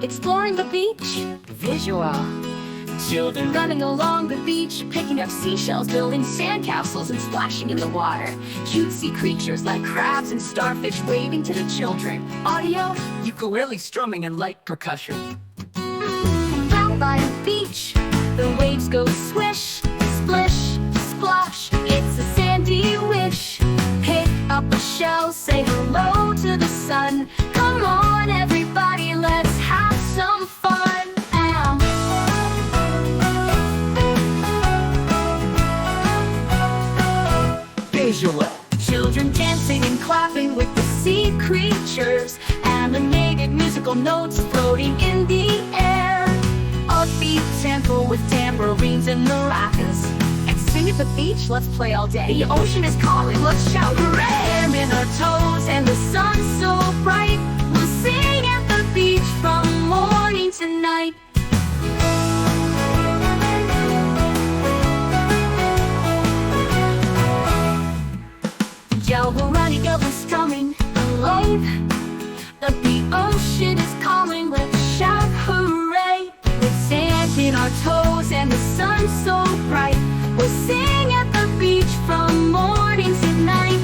Exploring the beach, visual. Children running along the beach, picking up seashells, building sandcastles and splashing in the water. Cutesy creatures like crabs and starfish waving to the children. Audio, ukulele strumming and light percussion. Down by the beach, the waves go swish, splish, splosh. It's a sandy wish. Pick up a shell, say hello to the sun. Come on everybody, let's have some fun. Visual. Children dancing and clapping with the sea creatures. Animated musical notes floating in the air. Upbeat tempo with tambourines and maracas. And sing at the beach, let's play all day. The ocean is calling, let's shout hooray! Air in our toes and the sun's so bright. We'll sing at the beach from morning to night. Yell hooray, go strumming alive. The ocean is calling, let's shout hooray! With sand in our toes and the sun so bright, we'll sing at the beach from morning to night.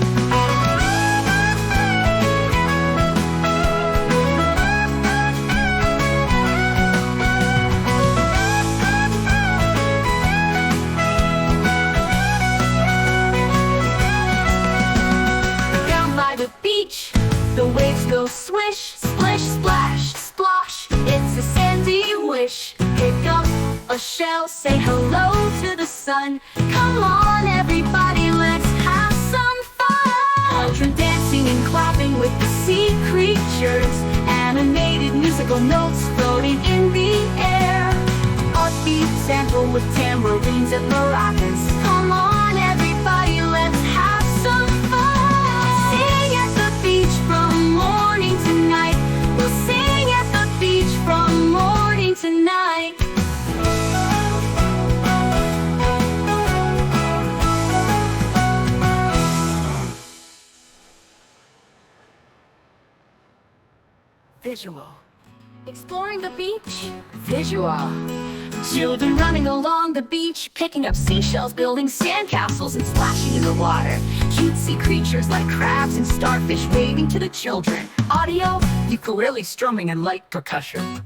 Down by the beach, the waves go swish, splish, splash, splosh. It's a sandy wish. Pick up a shell, say hello to the sun. Come on everybody, let's have some fun. Children dancing and clapping with the sea creatures. Animated musical notes floating in the air. Upbeat sample with tambourines and maracas. Come on everybody, let's have some fun. Sing at the beach from morning to night. We'll sing at the beach from morning to night. Visual. Exploring the beach, visual. Children running along the beach, picking up seashells, building sandcastles and splashing in the water. Cutesy creatures like crabs and starfish waving to the children. Audio, ukulele strumming and light percussion.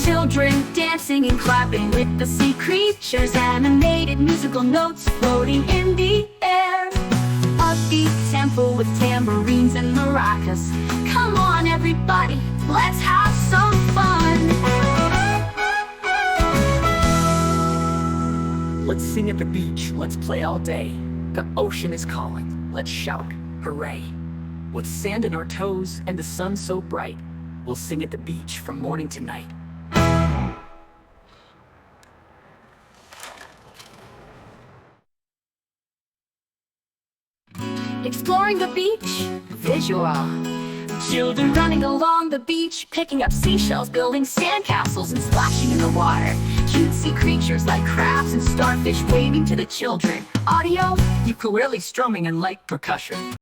Children dancing and clapping with the sea creatures. Animated musical notes floating in the air. Upbeat tempo with tambourines and maracas. Come on everybody, let's have some fun. Let's sing at the beach, let's play all day. The ocean is calling, let's shout hooray! With sand in our toes and the sun so bright, we'll sing at the beach from morning to night. Exploring the beach, visual. Children running along the beach, picking up seashells, building sandcastles and splashing in the water. Cutesy creatures like crabs and starfish waving to the children. Audio, ukulele strumming and light percussion.